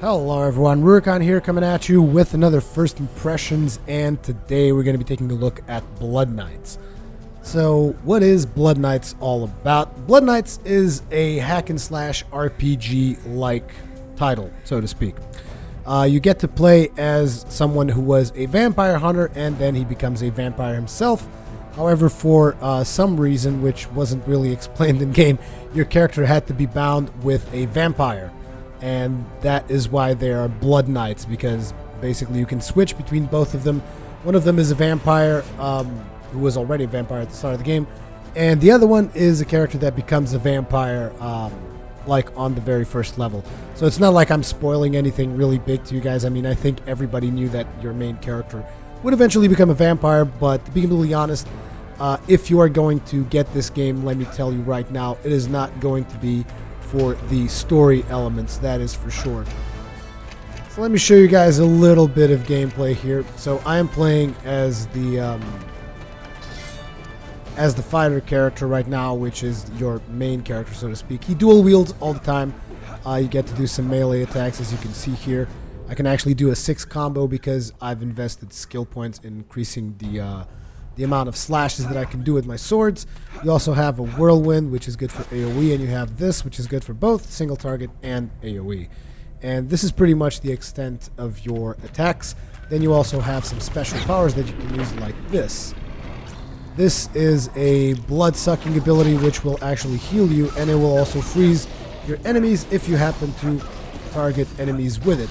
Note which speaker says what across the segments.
Speaker 1: Hello everyone, Rurikhan here coming at you with another First Impressions, and today we're going to be taking a look at Blood Knights. So what is Blood Knights all about? Blood Knights is a hack and slash RPG-like title, so to speak. You get to play as someone who was a vampire hunter and then he becomes a vampire himself. However, for some reason, which wasn't really explained in game, your character had to be bound with a vampire. And that is why they are Blood Knights, because basically you can switch between both of them. One of them is a vampire who was already a vampire at the start of the game, and the other one is a character that becomes a vampire like on the very first level. So it's not like I'm spoiling anything really big to you guys. I mean, I think everybody knew that your main character would eventually become a vampire, but to be completely honest, if you are going to get this game, let me tell you right now, it is not going to be for the story elements, that is for sure. So let me show you guys a little bit of gameplay here. So I am playing as the fighter character right now, which is your main character, so to speak. He dual wields all the time. You get to do some melee attacks, as you can see here. I can actually do a 6 combo because I've invested skill points in increasing the amount of slashes that I can do with my swords. You also have a whirlwind, which is good for AoE, and you have this, which is good for both single target and AoE. And this is pretty much the extent of your attacks. Then you also have some special powers that you can use, like this. This is a blood-sucking ability which will actually heal you, and it will also freeze your enemies if you happen to target enemies with it.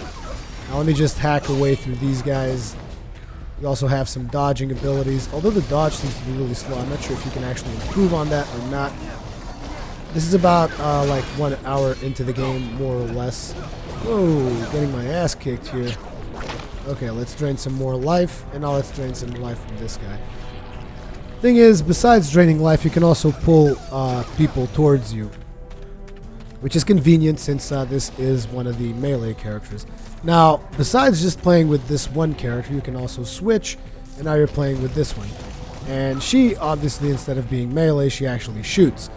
Speaker 1: Now let me just hack away through these guys. You also have some dodging abilities, although the dodge seems to be really slow. I'm not sure if you can actually improve on that or not. This is about like 1 hour into the game, more or less. Whoa, getting my ass kicked here. Okay, let's drain some more life, and now let's drain some life from this guy. Thing is, besides draining life, you can also pull people towards you, which is convenient since this is one of the melee characters. Now, besides just playing with this one character, you can also switch, and now you're playing with this one. And she, obviously, instead of being melee, she actually shoots.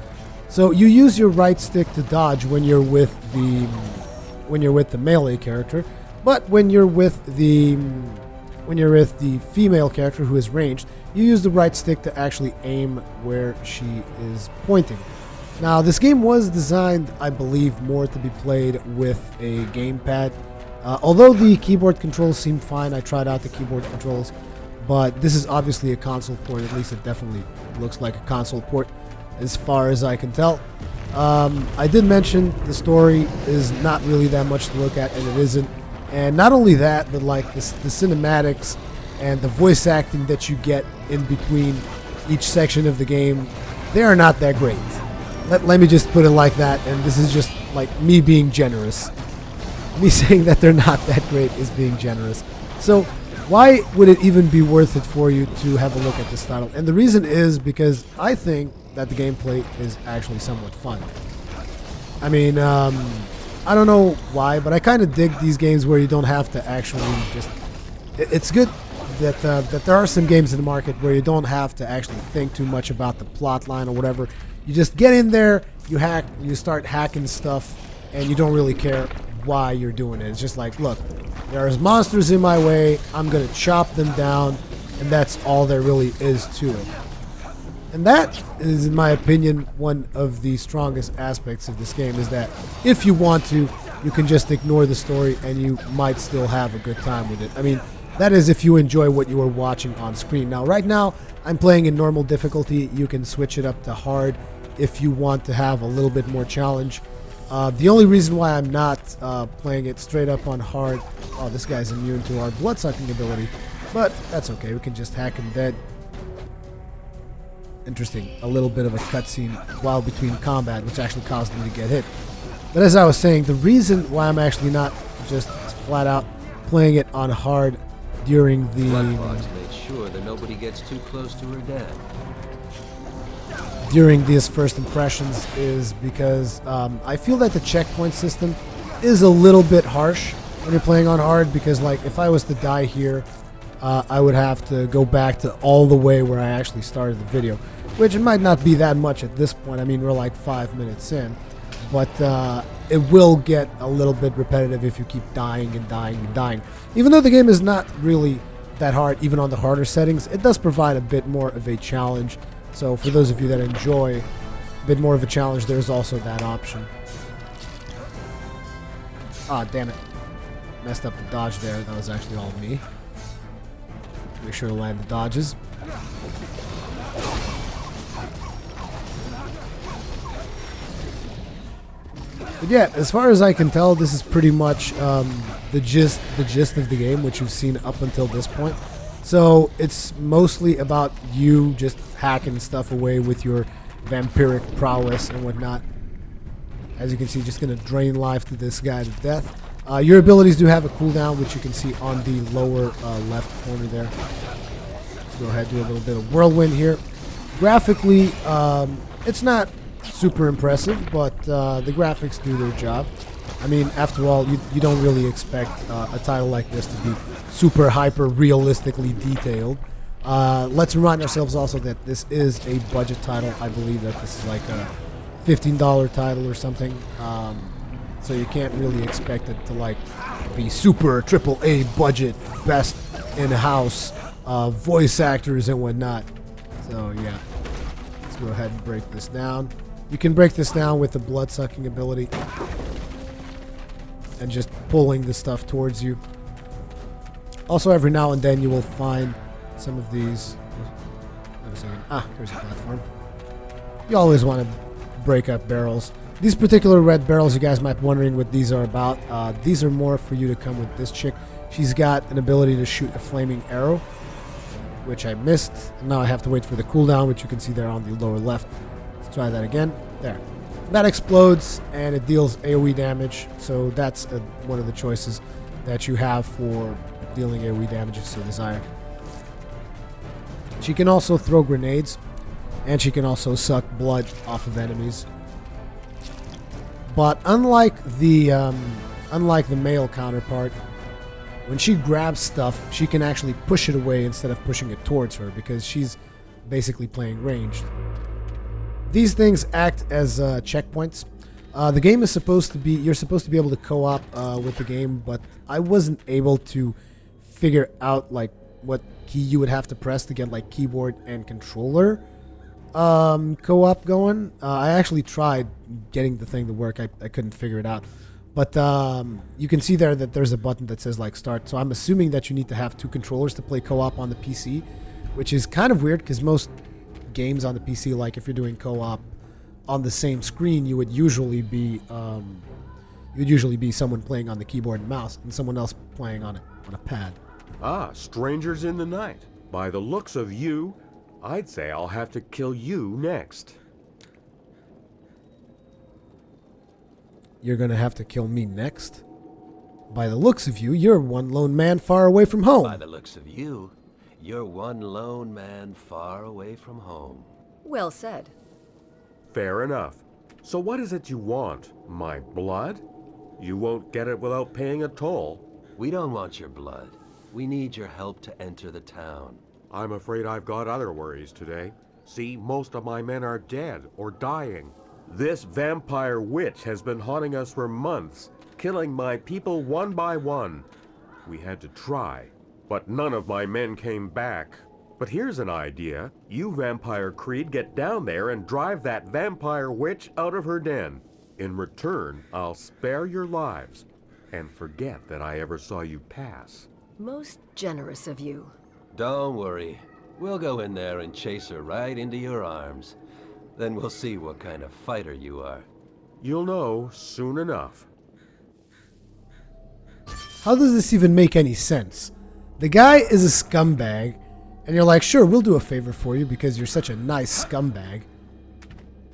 Speaker 1: So you use your right stick to dodge when you're with the melee character, but when you're with the female character who is ranged, you use the right stick to actually aim where she is pointing. Now, this game was designed, I believe, more to be played with a gamepad. Although the keyboard controls seem fine, I tried out the keyboard controls, but this is obviously a console port. At least it definitely looks like a console port as far as I can tell. I did mention the story is not really that much to look at, and it isn't. And not only that, but like the cinematics and the voice acting that you get in between each section of the game, they are not that great. Let me just put it like that, and this is just like me being generous. Me saying that they're not that great is being generous. So why would it even be worth it for you to have a look at this title? And the reason is because I think that the gameplay is actually somewhat fun. I mean, I don't know why, but I kind of dig these games where you don't have to actually just... It's good that there are some games in the market where you don't have to actually think too much about the plot line or whatever. You just get in there, you hack, you start hacking stuff, and you don't really care why you're doing it. It's just like, look, there's monsters in my way, I'm gonna chop them down, and that's all there really is to it. And that is, in my opinion, one of the strongest aspects of this game, is that if you want to, you can just ignore the story and you might still have a good time with it. I mean, that is if you enjoy what you are watching on screen. Now, right now, I'm playing in normal difficulty. You can switch it up to hard if you want to have a little bit more challenge. The only reason why I'm not playing it straight up on hard... Oh, this guy's immune to our blood-sucking ability. But that's okay, we can just hack him dead. Interesting, a little bit of a cutscene while between combat, which actually caused me to get hit. But as I was saying, the reason why I'm actually not just flat out playing it on hard during the...
Speaker 2: Bloodbox made sure that nobody gets too close to her dad.
Speaker 1: During these first impressions is because I feel that the checkpoint system is a little bit harsh when you're playing on hard, because like if I was to die here, I would have to go back to all the way where I actually started the video, which it might not be that much at this point. I mean, we're like 5 minutes in, but it will get a little bit repetitive if you keep dying and dying and dying. Even though the game is not really that hard, even on the harder settings, it does provide a bit more of a challenge. So for those of you that enjoy a bit more of a challenge, there's also that option. Ah, damn it. Messed up the dodge there. That was actually all me. Make sure to land the dodges. But yeah, as far as I can tell, this is pretty much the gist of the game, which you've seen up until this point. So it's mostly about you just hacking stuff away with your vampiric prowess and whatnot. As you can see, just going to drain life to this guy to death. Your abilities do have a cooldown, which you can see on the lower left corner there. Let's go ahead and do a little bit of whirlwind here. Graphically, it's not super impressive, but the graphics do their job. I mean, after all, you don't really expect a title like this to be super hyper realistically detailed. Let's remind ourselves also that this is a budget title. I believe that this is like a $15 title or something. So you can't really expect it to like be super AAA budget, best in-house voice actors and whatnot. So yeah, let's go ahead and break this down. You can break this down with the blood-sucking ability and just pulling the stuff towards you. Also, every now and then you will find some of these. Wait a second. Ah, here's a platform. You always want to break up barrels. These particular red barrels, you guys might be wondering what these are about. These are more for you to come with this chick. She's got an ability to shoot a flaming arrow, which I missed. And now I have to wait for the cooldown, which you can see there on the lower left. Let's try that again. There. That explodes, and it deals AoE damage. So that's one of the choices that you have for dealing AoE damage if so desire. She can also throw grenades, and she can also suck blood off of enemies. But unlike the male counterpart, when she grabs stuff, she can actually push it away instead of pushing it towards her because she's basically playing ranged. These things act as checkpoints. The game is supposed to be, you're supposed to be able to co-op with the game, but I wasn't able to figure out like what key you would have to press to get like keyboard and controller co-op going. I actually tried getting the thing to work. I couldn't figure it out. But you can see there that there's a button that says like start. So I'm assuming that you need to have two controllers to play co-op on the PC, which is kind of weird because most games on the PC, like if you're doing co-op on the same screen, you would usually be someone playing on the keyboard and mouse and someone else playing on a pad.
Speaker 3: Ah, strangers in the night. By the looks of you, I'd say I'll have to kill you next.
Speaker 1: You're gonna have to kill me next? By the looks of you, you're one lone man far away from home.
Speaker 2: By the looks of you, you're one lone man far away from home.
Speaker 4: Well said.
Speaker 3: Fair enough. So what is it you want? My blood? You won't get it without paying a toll.
Speaker 2: We don't want your blood. We need your help to enter the town.
Speaker 3: I'm afraid I've got other worries today. See, most of my men are dead or dying. This vampire witch has been haunting us for months, killing my people one by one. We had to try, but none of my men came back. But here's an idea. You, Vampire Creed, get down there and drive that vampire witch out of her den. In return, I'll spare your lives and forget that I ever saw you pass.
Speaker 4: Most generous of you.
Speaker 2: Don't worry. We'll go in there and chase her right into your arms. Then we'll see what kind of fighter you are.
Speaker 3: You'll know soon enough.
Speaker 1: How does this even make any sense? The guy is a scumbag, and you're like, sure, we'll do a favor for you because you're such a nice scumbag.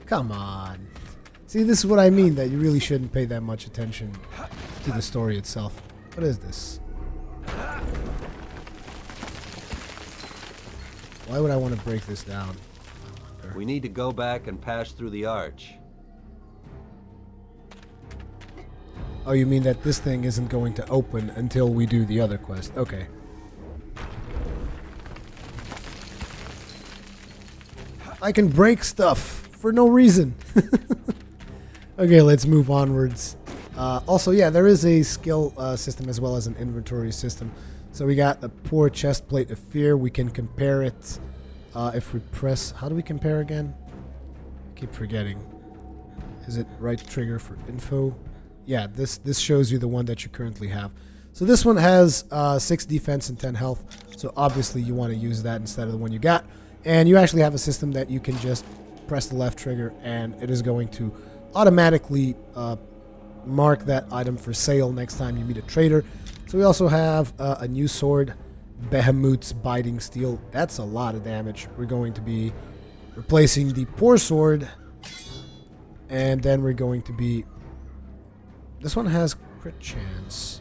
Speaker 1: Come on. See, this is what I mean, that you really shouldn't pay that much attention to the story itself. What is this? Why would I want to break this down?
Speaker 2: We need to go back and pass through the arch.
Speaker 1: Oh, you mean that this thing isn't going to open until we do the other quest? Okay. I can break stuff for no reason. Okay, let's move onwards. Also, yeah, there is a skill system as well as an inventory system. So we got a poor chest plate of fear. We can compare it if we press... How do we compare again? I keep forgetting. Is it right trigger for info? Yeah, this shows you the one that you currently have. So this one has 6 defense and 10 health. So obviously you want to use that instead of the one you got. And you actually have a system that you can just press the left trigger and it is going to automatically mark that item for sale next time you meet a trader. So we also have a new sword, Behemoth's Biting Steel. That's a lot of damage. We're going to be replacing the poor sword, and then we're going to be... This one has crit chance.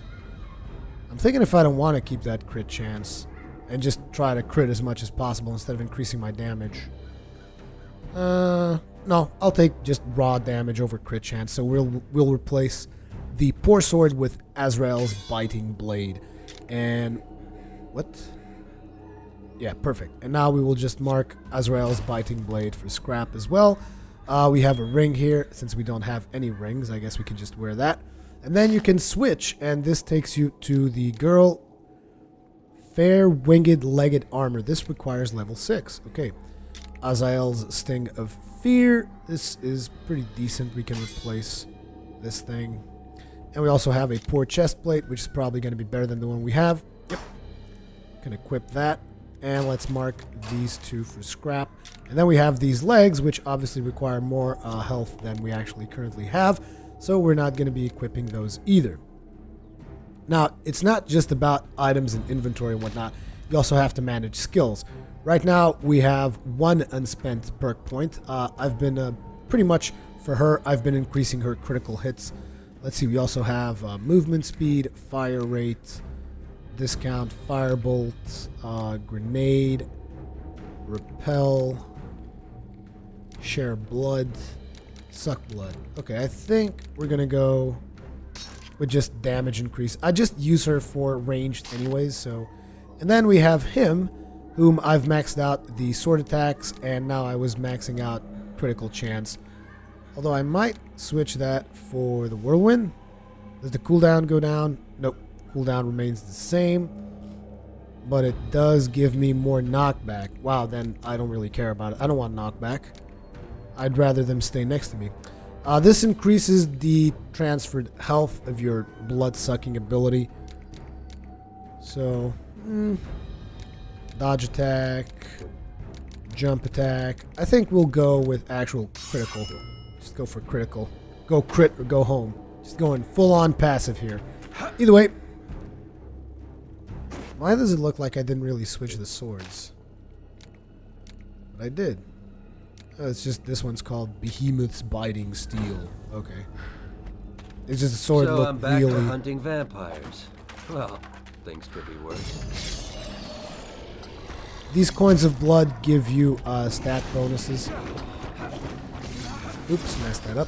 Speaker 1: I'm thinking if I don't want to keep that crit chance and just try to crit as much as possible instead of increasing my damage. No, I'll take just raw damage over crit chance. So we'll replace the poor sword with Azrael's Biting Blade. And what? Yeah, perfect. And now we will just mark Azrael's Biting Blade for scrap as well. We have a ring here. Since we don't have any rings, I guess we can just wear that. And then you can switch, and this takes you to the girl. Fair Winged Legged Armor. This requires level 6. Okay. Azrael's Sting of Fear. This is pretty decent. We can replace this thing. And we also have a poor chest plate, which is probably going to be better than the one we have. Yep. Can equip that. And let's mark these 2 for scrap. And then we have these legs, which obviously require more health than we actually currently have. So we're not going to be equipping those either. Now, it's not just about items and inventory and whatnot. You also have to manage skills. Right now, we have 1 unspent perk point. I've been pretty much, for her, I've been increasing her critical hits. Let's see, we also have movement speed, fire rate, discount, firebolt, grenade, repel, share blood, suck blood. Okay, I think we're going to go with just damage increase. I just use her for ranged anyways, so... And then we have him, whom I've maxed out the sword attacks, and now I was maxing out critical chance. Although I might switch that for the whirlwind. Does the cooldown go down? Nope. Cooldown remains the same. But it does give me more knockback. Wow, then I don't really care about it. I don't want knockback. I'd rather them stay next to me. This increases the transferred health of your blood-sucking ability. So... dodge attack, jump attack. I think we'll go with actual critical. Just go for critical. Go crit or go home. Just going full on passive here. Either way. Why does it look like I didn't really switch the swords? But I did. Oh, it's just this one's called Behemoth's Biting Steel. Okay. It's just a sword
Speaker 2: So
Speaker 1: look
Speaker 2: I'm back
Speaker 1: really...
Speaker 2: to hunting vampires. Well, things could be worse.
Speaker 1: These coins of blood give you stat bonuses. Oops, messed that up.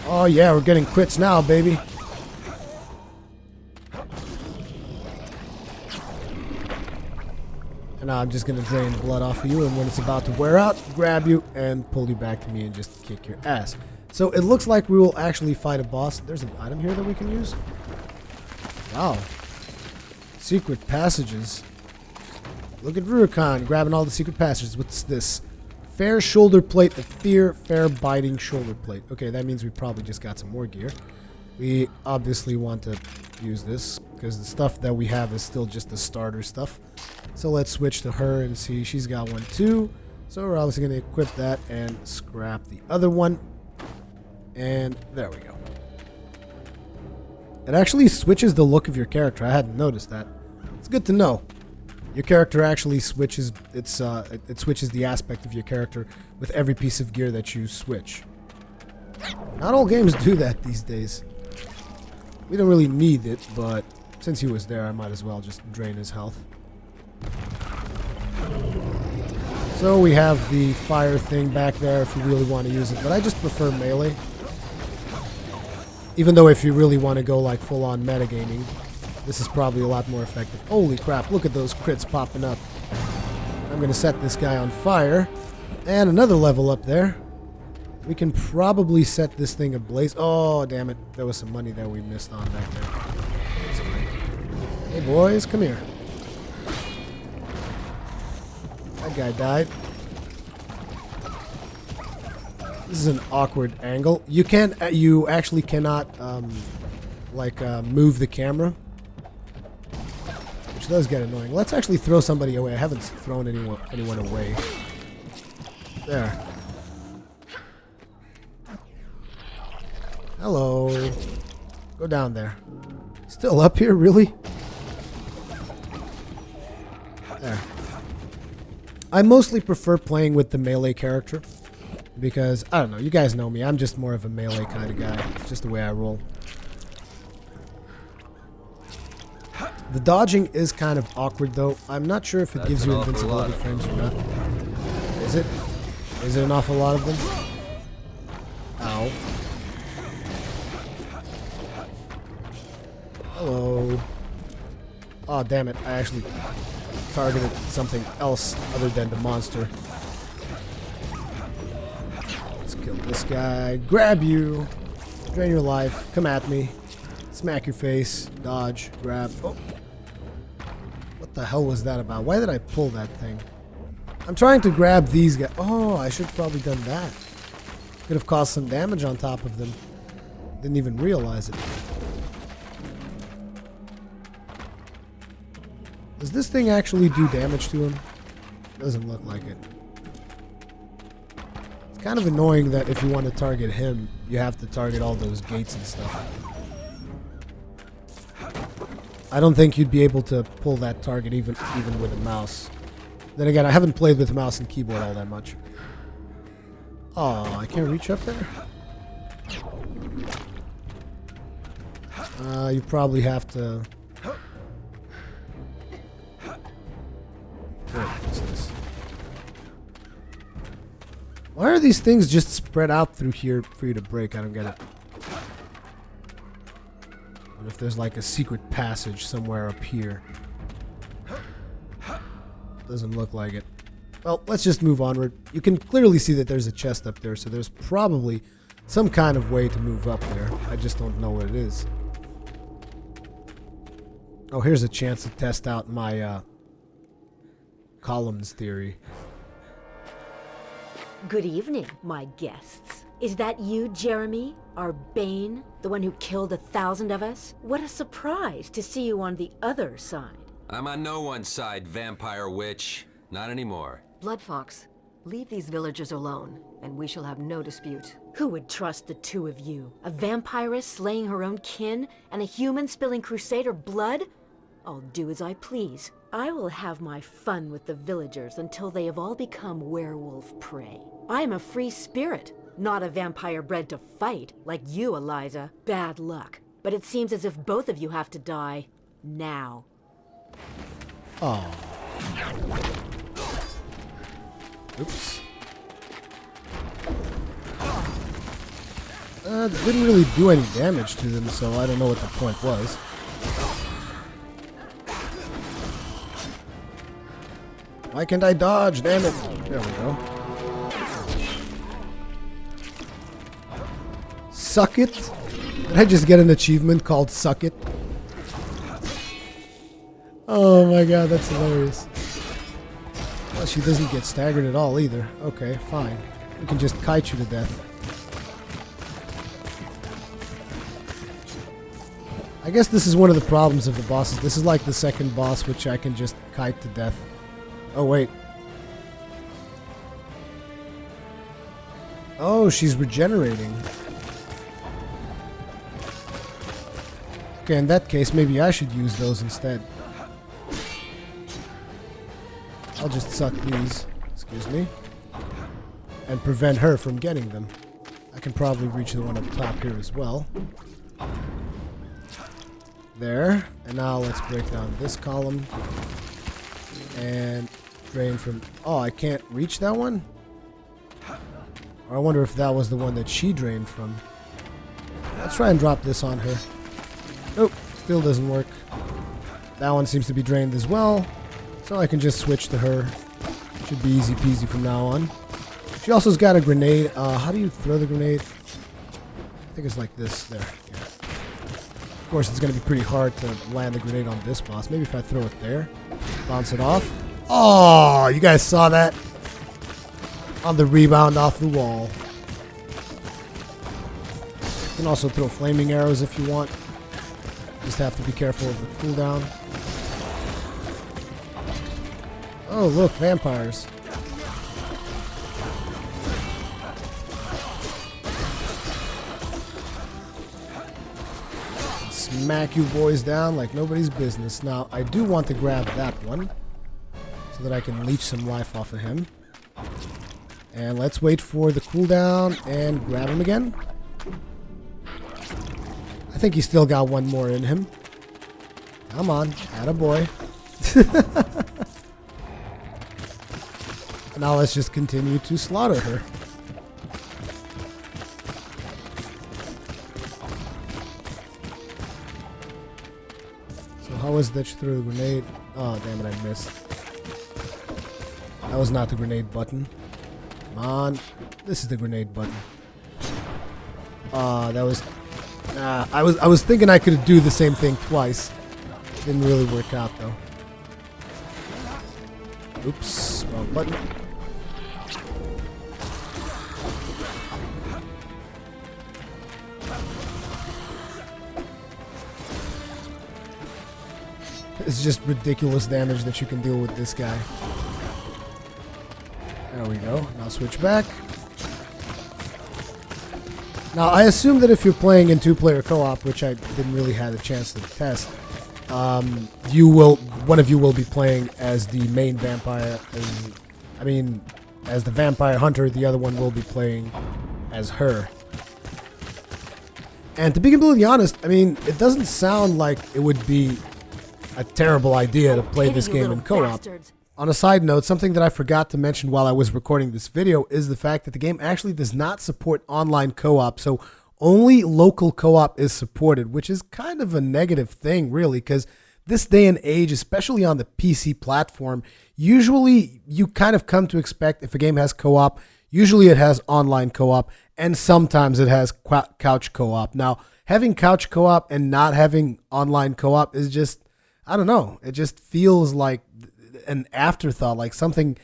Speaker 1: Oh yeah, we're getting crits now, baby. And now I'm just gonna drain blood off of you, and when it's about to wear out, grab you and pull you back to me and just kick your ass. So it looks like we will actually fight a boss. There's an item here that we can use. Wow. Secret passages. Look at Rurikhan grabbing all the secret passages. What's this? Fair shoulder plate of fear, fair biting shoulder plate. Okay, that means we probably just got some more gear. We obviously want to use this because the stuff that we have is still just the starter stuff. So let's switch to her and see. She's got one too. So we're obviously going to equip that and scrap the other one. And there we go. It actually switches the look of your character. I hadn't noticed that. It's good to know. Your character actually switches it switches the aspect of your character with every piece of gear that you switch. Not all games do that these days. We don't really need it, but since he was there, I might as well just drain his health. So we have the fire thing back there if you really want to use it, but I just prefer melee. Even though if you really want to go like full-on metagaming, this is probably a lot more effective. Holy crap, look at those crits popping up. I'm going to set this guy on fire. And another level up there. We can probably set this thing ablaze. Oh, damn it. There was some money that we missed on back there. That's fine. Hey, boys, come here. That guy died. This is an awkward angle. You can't. You actually cannot, move the camera, which does get annoying. Let's actually throw somebody away. I haven't thrown anyone away. There. Hello. Go down there. Still up here, really? There. I mostly prefer playing with the melee character. Because, I don't know, you guys know me. I'm just more of a melee kind of guy. It's just the way I roll. The dodging is kind of awkward, though. I'm not sure if it gives you invincibility frames or not. Is it? Is it an awful lot of them? Ow. Hello. Oh, damn it. I actually targeted something else other than the monster. Kill this guy, grab you, drain your life, come at me, smack your face, dodge, grab. Oh, what the hell was that about? Why did I pull that thing? I'm trying to grab these guys. Oh, I should have probably done that. Could have caused some damage on top of them. Didn't even realize it. Does this thing actually do damage to him? Doesn't look like it. It's kind of annoying that if you want to target him, you have to target all those gates and stuff. I don't think you'd be able to pull that target even with a mouse. Then again, I haven't played with mouse and keyboard all that much. Oh, I can't reach up there? You probably have to... What's this? Why are these things just spread out through here for you to break? I don't get it. What if there's like a secret passage somewhere up here? Doesn't look like it. Well, let's just move onward. You can clearly see that there's a chest up there, so there's probably some kind of way to move up there. I just don't know what it is. Oh, here's a chance to test out my columns theory.
Speaker 5: Good evening, my guests. Is that you, Jeremy? Our Bane? The one who killed 1,000 of us? What a surprise to see you on the other side.
Speaker 2: I'm on no one's side, vampire witch. Not anymore.
Speaker 4: Bloodfox, leave these villagers alone, and we shall have no dispute.
Speaker 5: Who would trust the two of you? A vampiress slaying her own kin, and a human spilling Crusader blood? I'll do as I please. I will have my fun with the villagers until they have all become werewolf prey. I am a free spirit, not a vampire bred to fight, like you, Eliza. Bad luck. But it seems as if both of you have to die now.
Speaker 1: Oh. Oops. Didn't really do any damage to them, so I don't know what the point was. Why can't I dodge? Damn it. There we go. Suck it? Did I just get an achievement called Suck It? Oh my god, that's hilarious. Well, she doesn't get staggered at all either. Okay, fine. We can just kite you to death. I guess this is one of the problems of the bosses. This is like the second boss, which I can just kite to death. Oh, wait. Oh, she's regenerating. Okay, in that case, maybe I should use those instead. I'll just suck these, excuse me, and prevent her from getting them. I can probably reach the one up top here as well. There. And now let's break down this column. And drain from... Oh, I can't reach that one? Or I wonder if that was the one that she drained from. Let's try and drop this on her. Nope, still doesn't work. That one seems to be drained as well. So I can just switch to her. Should be easy peasy from now on. She also's got a grenade. How do you throw the grenade? I think it's like this. There. Yeah. Of course, it's going to be pretty hard to land the grenade on this boss. Maybe if I throw it there, bounce it off. Oh, you guys saw that? On the rebound off the wall. You can also throw flaming arrows if you want. Just have to be careful of the cooldown. Oh, look, vampires. Smack you boys down like nobody's business. Now, I do want to grab that one so that I can leech some life off of him. And let's wait for the cooldown and grab him again. I think he's still got one more in him. Come on, attaboy. Now let's just continue to slaughter her. So how was that you threw the grenade? Oh, damn it, I missed. That was not the grenade button. Come on. This is the grenade button. That was... I was thinking I could do the same thing twice. Didn't really work out, though. Oops, wrong button. It's just ridiculous damage that you can deal with this guy. There we go. Now switch back. Now, I assume that if you're playing in two-player co-op, which I didn't really have a chance to test, one of you will be playing as the main vampire. As the vampire hunter, the other one will be playing as her. And to be completely honest, I mean, it doesn't sound like it would be a terrible idea to play this game in co-op. On a side note, something that I forgot to mention while I was recording this video is the fact that the game actually does not support online co-op, so only local co-op is supported, which is kind of a negative thing, really, because this day and age, especially on the PC platform, usually you kind of come to expect if a game has co-op, usually it has online co-op, and sometimes it has couch co-op. Now, having couch co-op and not having online co-op is just, I don't know, it just feels like an afterthought, like something.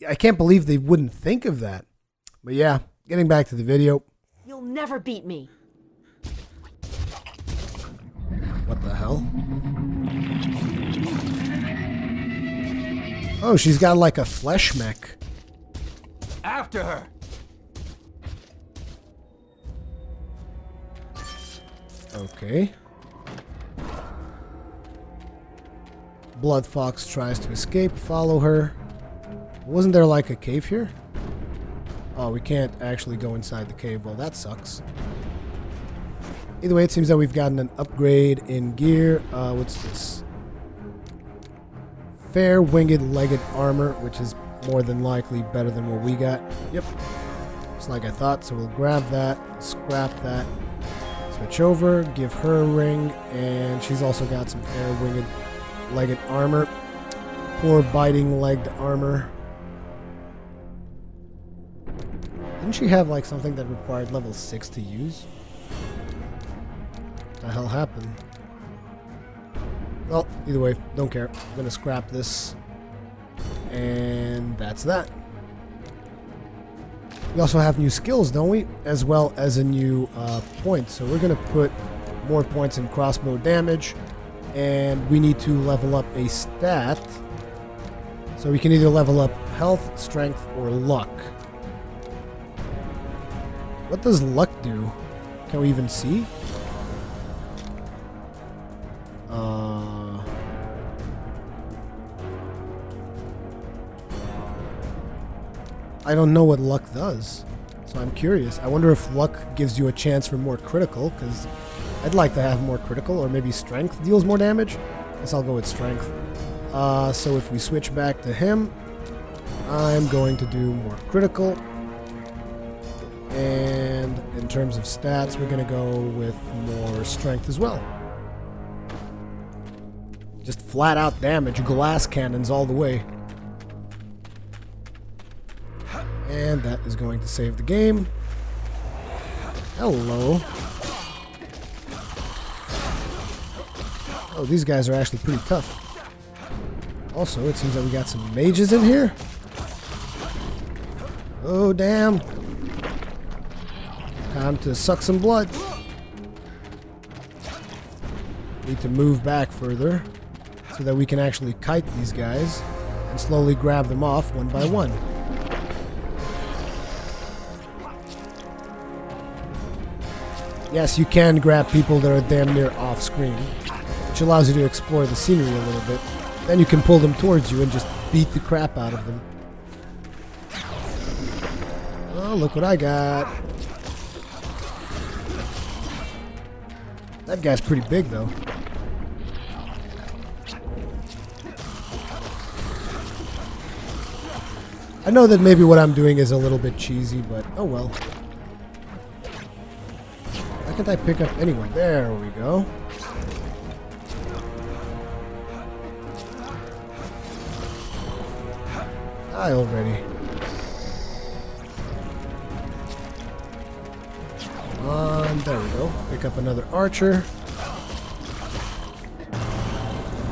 Speaker 1: I can't believe they wouldn't think of that. But yeah, getting back to the video.
Speaker 5: You'll never beat me.
Speaker 1: What the hell? Oh, she's got like a flesh mech.
Speaker 2: After her!
Speaker 1: Okay. Blood Fox tries to escape. Follow her. Wasn't there like a cave here? Oh, we can't actually go inside the cave. Well, that sucks. Either way, it seems that we've gotten an upgrade in gear. What's this? Fair winged legged armor, which is more than likely better than what we got. Yep. Just like I thought. So we'll grab that, scrap that, switch over, give her a ring, and she's also got some fair winged legged armor. Poor biting legged armor. Didn't she have like something that required level 6 to use? What the hell happened? Well, either way, don't care. I'm gonna scrap this. And that's that. We also have new skills, don't we? As well as a new point. So we're gonna put more points in crossbow damage. And we need to level up a stat. So we can either level up health, strength, or luck. What does luck do? Can we even see? I don't know what luck does. So I'm curious. I wonder if luck gives you a chance for more critical, because I'd like to have more critical, or maybe strength deals more damage. Guess I'll go with strength. So if we switch back to him, I'm going to do more critical. And in terms of stats, we're going to go with more strength as well. Just flat out damage, glass cannons all the way. And that is going to save the game. Hello. Oh, these guys are actually pretty tough. Also, it seems that we got some mages in here. Oh, damn. Time to suck some blood. Need to move back further so that we can actually kite these guys and slowly grab them off one by one. Yes, you can grab people that are damn near off screen, which allows you to explore the scenery a little bit. Then you can pull them towards you and just beat the crap out of them. Oh, look what I got. That guy's pretty big, though. I know that maybe what I'm doing is a little bit cheesy, but oh well. Why can't I pick up anyone? There we go. Die already. Come on, there we go. Pick up another archer.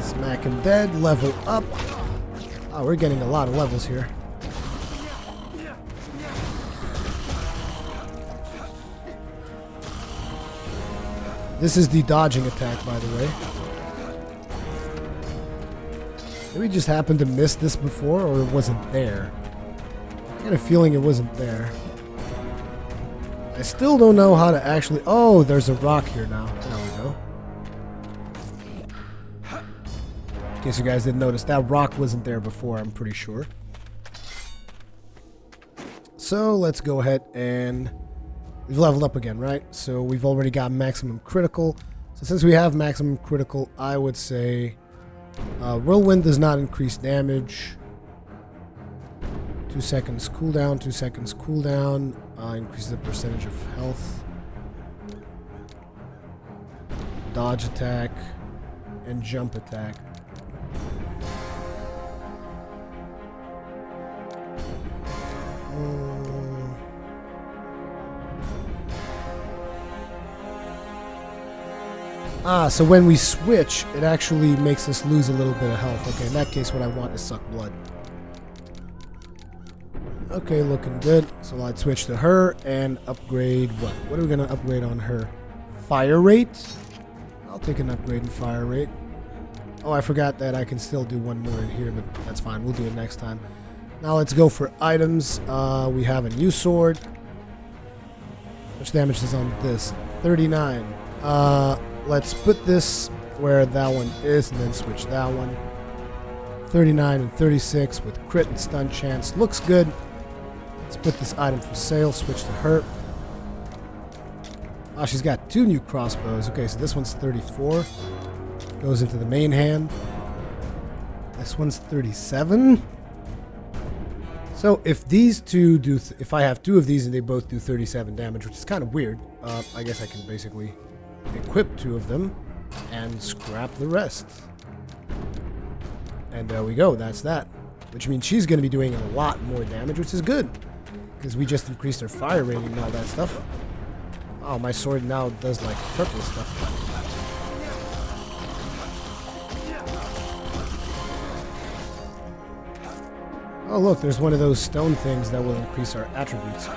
Speaker 1: Smack him dead. Level up. Oh, we're getting a lot of levels here. This is the dodging attack, by the way. Did we just happen to miss this before, or it wasn't there? I got a feeling it wasn't there. I still don't know how to actually... Oh, there's a rock here now. There we go. In case you guys didn't notice, that rock wasn't there before, I'm pretty sure. So, let's go ahead and... We've leveled up again, right? So we've already got maximum critical. So since we have maximum critical, I would say Whirlwind does not increase damage. 2 seconds cooldown, 2 seconds cooldown. Increases the percentage of health. Dodge attack and jump attack. So when we switch, it actually makes us lose a little bit of health. Okay, in that case, what I want is suck blood. Okay, looking good. So I'd switch to her and upgrade what? What are we going to upgrade on her? Fire rate? I'll take an upgrade in fire rate. Oh, I forgot that I can still do one more in here, but that's fine. We'll do it next time. Now let's go for items. We have a new sword. Which damage is on this? 39. Let's put this where that one is and then switch that one. 39 and 36 with crit and stun chance. Looks good. Let's put this item for sale. Switch to her. Oh, she's got 2 new crossbows. Okay, so this one's 34. Goes into the main hand. This one's 37. So if these two do... if I have 2 of these and they both do 37 damage, which is kind of weird, I guess I can basically... equip 2 of them and scrap the rest. And there we go, that's that. Which means she's going to be doing a lot more damage, which is good. Because we just increased her fire rating and all that stuff. Oh, my sword now does like purple stuff. Oh look, there's one of those stone things that will increase our attributes.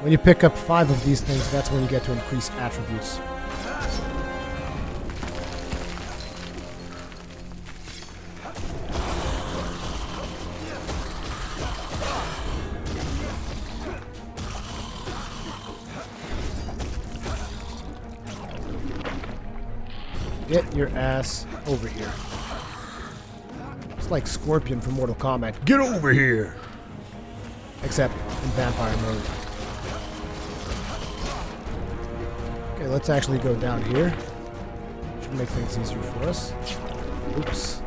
Speaker 1: When you pick up 5 of these things, that's when you get to increase attributes. Get your ass over here. It's like Scorpion from Mortal Kombat. Get over here! Except in vampire mode. Okay, let's actually go down here. Should make things easier for us. Oops.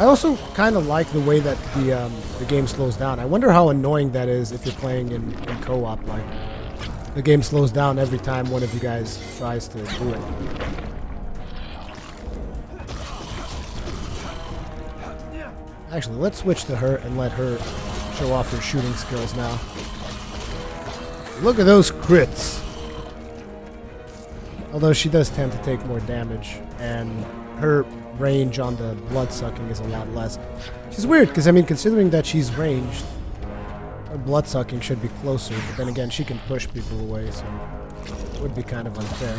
Speaker 1: I also kind of like the way that the game slows down. I wonder how annoying that is if you're playing in co-op. Like, the game slows down every time one of you guys tries to do it. Actually, let's switch to her and let her show off her shooting skills now. Look at those crits. Although she does tend to take more damage, and her range on the blood sucking is a lot less. Which is weird, because I mean, considering that she's ranged, her blood sucking should be closer, but then again, she can push people away, so it would be kind of unfair.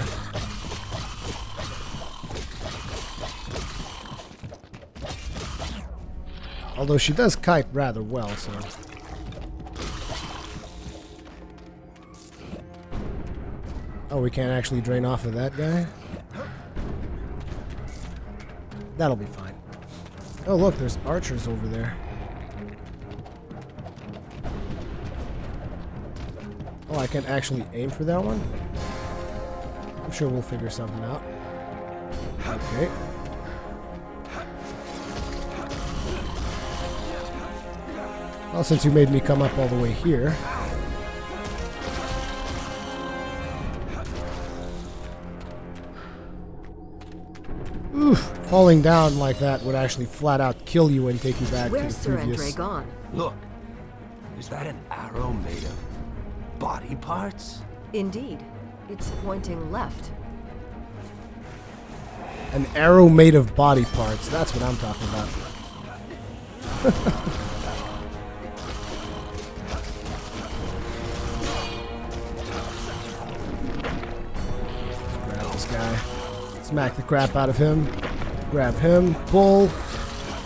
Speaker 1: Although she does kite rather well, so... Oh, we can't actually drain off of that guy? That'll be fine. Oh, look, there's archers over there. Oh, I can actually aim for that one? I'm sure we'll figure something out. Okay. Well, since you made me come up all the way here... Oof, falling down like that would actually flat out kill you and take you back to the previous...
Speaker 4: gone?
Speaker 2: Look, is that an arrow made of body parts?
Speaker 4: Indeed. It's pointing left.
Speaker 1: An arrow made of body parts. That's what I'm talking about. Grab this guy. Smack the crap out of him. Grab him. Pull.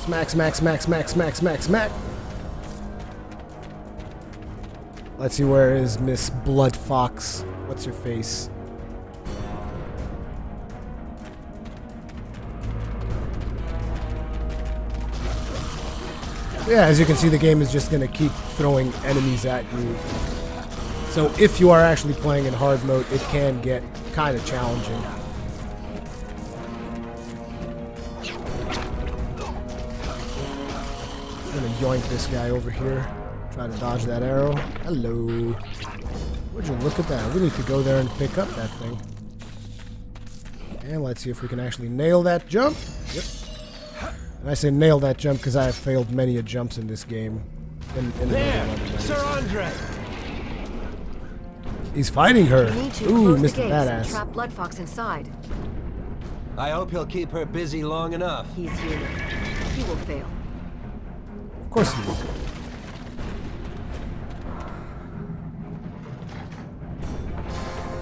Speaker 1: Smack, smack, smack, smack, smack, smack, smack. Let's see, where is Miss Blood Fox? What's her face? Yeah, as you can see, the game is just going to keep throwing enemies at you. So if you are actually playing in hard mode, it can get kind of challenging. I'm going to yoink this guy over here. Try to dodge that arrow. Hello. Would you look at that? We need to go there and pick up that thing. And let's see if we can actually nail that jump. Yep. And I say nail that jump because I have failed many a jumps in this game.
Speaker 2: There, Sir Andre.
Speaker 1: He's fighting her.
Speaker 4: We need to
Speaker 1: Ooh,
Speaker 4: close
Speaker 1: Mr.
Speaker 4: the gates and
Speaker 1: Badass.
Speaker 4: trap Blood Fox inside.
Speaker 2: I hope he'll keep her busy long enough.
Speaker 4: He's human. He will fail.
Speaker 1: Of course he will.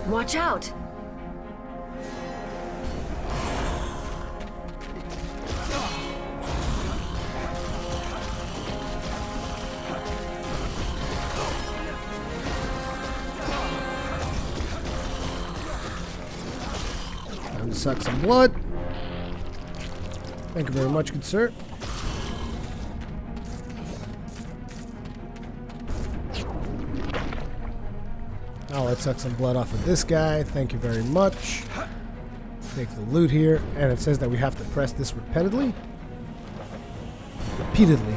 Speaker 4: Watch out!
Speaker 1: Time to suck some blood. Thank you very much, good sir. Now let's suck some blood off of this guy. Thank you very much. Take the loot here. And it says that we have to press this repeatedly. Repeatedly.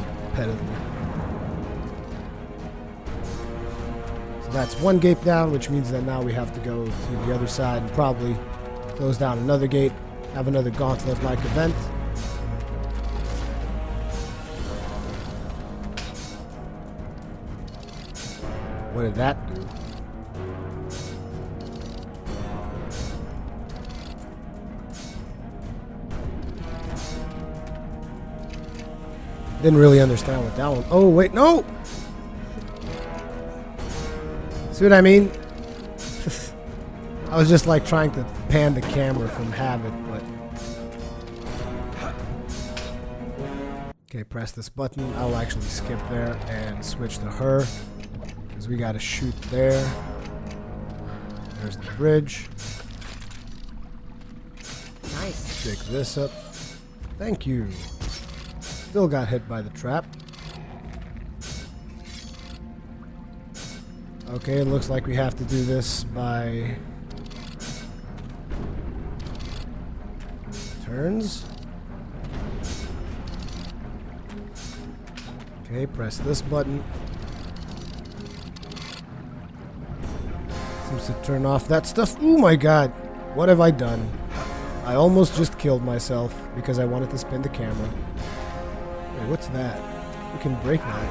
Speaker 1: So that's one gate down, which means that now we have to go to the other side and probably close down another gate. Have another gauntlet-like event. What did that do? Didn't really understand what that one... Oh, wait, no! See what I mean? I was just like trying to pan the camera from habit, but... Okay, press this button. I'll actually skip there and switch to her. Because we gotta shoot there. There's the bridge.
Speaker 4: Nice.
Speaker 1: Pick this up. Thank you. Still got hit by the trap. Okay, it looks like we have to do this by turns. Okay, press this button. Seems to turn off that stuff. Oh my god, what have I done? I almost just killed myself because I wanted to spin the camera. Wait, what's that? We can break that.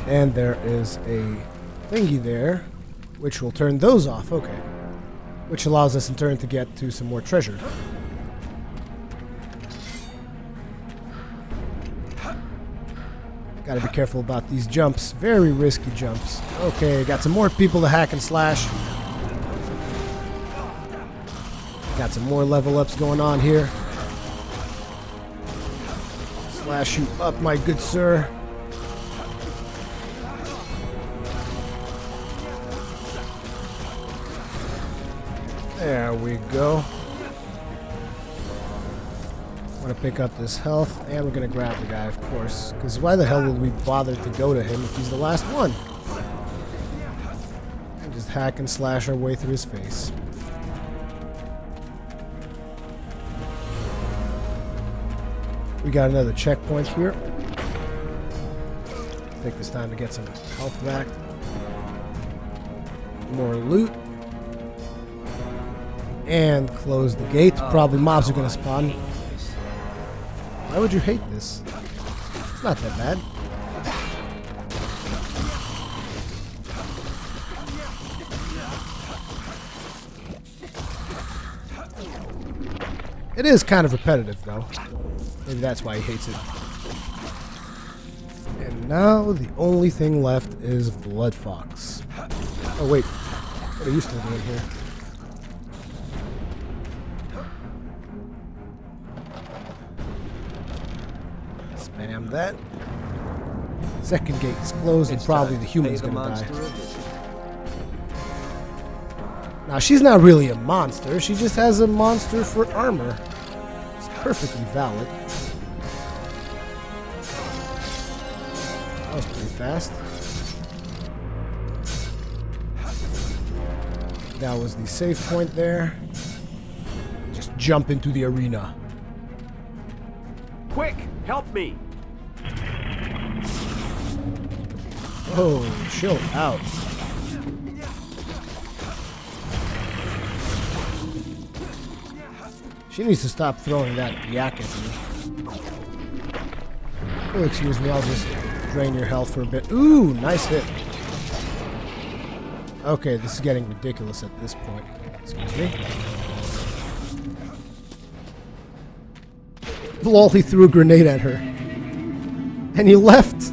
Speaker 1: And there is a thingy there, which will turn those off. Okay. Which allows us in turn to get to some more treasure. Gotta be careful about these jumps. Very risky jumps. Okay, got some more people to hack and slash. Got some more level ups going on here. Slash you up, my good sir. There we go. Want to pick up this health, and we're going to grab the guy, of course. Because why the hell would we bother to go to him if he's the last one? And just hack and slash our way through his face. We got another checkpoint here. Take this time to get some health back. More loot. And close the gate. Probably mobs are going to spawn. Why would you hate this? It's not that bad. It is kind of repetitive, though. Maybe that's why he hates it. And now the only thing left is Blood Fox. Oh, wait. What are you still doing here? Spam that. Second gate is closed, and probably the human's gonna die. Now, she's not really a monster. She just has a monster for armor. It's perfectly valid. That was pretty fast. That was the safe point there. Just jump into the arena.
Speaker 3: Quick, help me!
Speaker 1: Oh, chill out. She needs to stop throwing that yak at me. Oh, excuse me, I'll just drain your health for a bit. Ooh, nice hit. Okay, this is getting ridiculous at this point. Excuse me. Lol, he threw a grenade at her. And he left.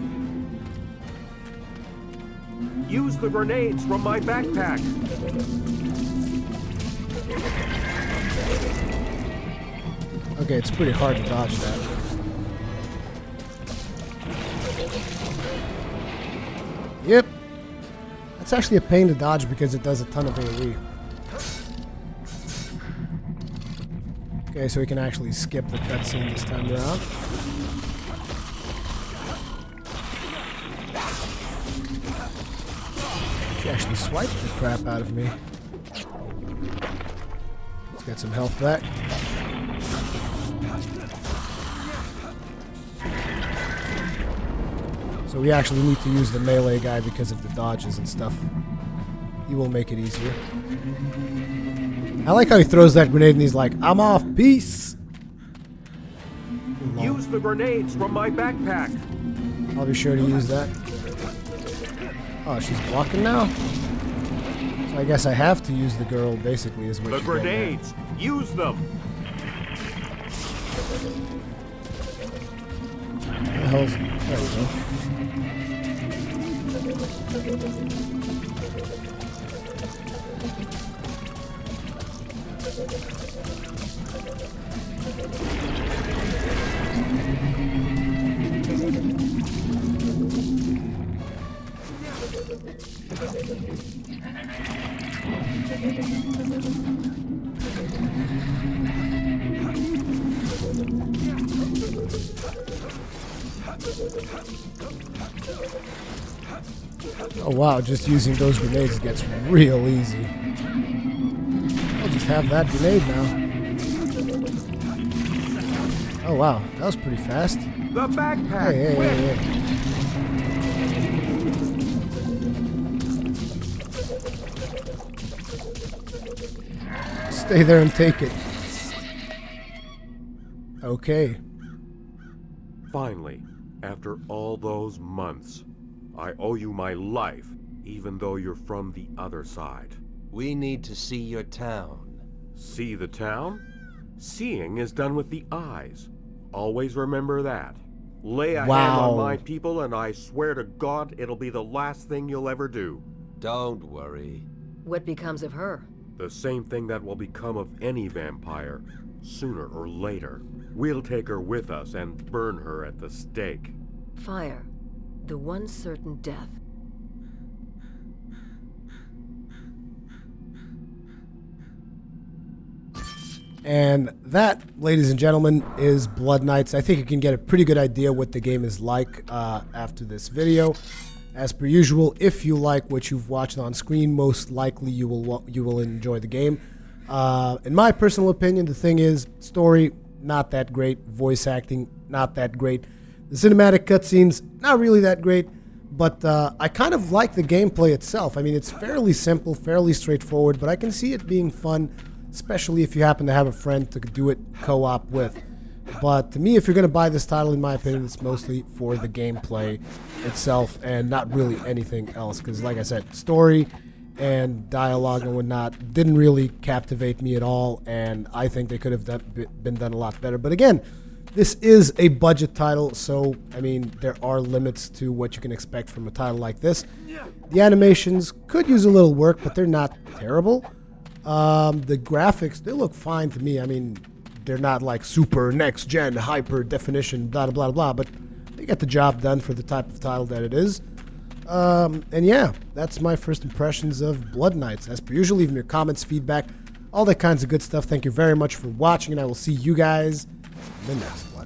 Speaker 3: Use the grenades from my backpack.
Speaker 1: Okay, it's pretty hard to dodge that. Yep. That's actually a pain to dodge because it does a ton of AoE. Okay, so we can actually skip the cutscene this time around. She actually swiped the crap out of me. Let's get some health back. So we actually need to use the melee guy because of the dodges and stuff. He will make it easier. I like how he throws that grenade and he's like, I'm off, peace!
Speaker 3: Use the grenades from my backpack.
Speaker 1: I'll be sure to use that. Oh, she's blocking now? So I guess I have to use the girl, basically, is what
Speaker 3: The
Speaker 1: you're getting at.
Speaker 3: grenades, use them.
Speaker 1: What the hell's... There we go. Oh wow, just using those grenades gets real easy. I'll just have that grenade now. Oh wow, that was pretty fast.
Speaker 3: The backpack,
Speaker 1: Hey,
Speaker 3: quick!
Speaker 1: hey, hey. Stay there and take it. Okay.
Speaker 3: Finally, after all those months, I owe you my life, even though you're from the other side.
Speaker 2: We need to see your town.
Speaker 3: See the town? Seeing is done with the eyes. Always remember that. Lay a hand
Speaker 1: Wow.
Speaker 3: on my people and I swear to God it'll be the last thing you'll ever do.
Speaker 2: Don't worry.
Speaker 4: What becomes of her?
Speaker 3: The same thing that will become of any vampire, sooner or later. We'll take her with us and burn her at the stake.
Speaker 4: Fire. The one certain death.
Speaker 1: And that, ladies and gentlemen, is Blood Knights. I think you can get a pretty good idea what the game is like after this video. As per usual, if you like what you've watched on screen, most likely you will enjoy the game. In my personal opinion, the thing is, story, not that great. Voice acting, not that great. The cinematic cutscenes, not really that great. But I kind of like the gameplay itself. I mean, it's fairly simple, fairly straightforward, but I can see it being fun, especially if you happen to have a friend to do it co-op with. But to me, if you're going to buy this title, in my opinion, it's mostly for the gameplay itself and not really anything else. Because like I said, story and dialogue and whatnot didn't really captivate me at all, and I think they could have been done a lot better. But again, this is a budget title, so, I mean, there are limits to what you can expect from a title like this. The animations could use a little work, but they're not terrible. The graphics, they look fine to me. I mean, they're not like super next-gen, hyper-definition, blah, blah, blah, but they get the job done for the type of title that it is. And yeah, that's my first impressions of Blood Knights. As per usual, leave me your comments, feedback, all that kinds of good stuff. Thank you very much for watching, and I will see you guys in the next one.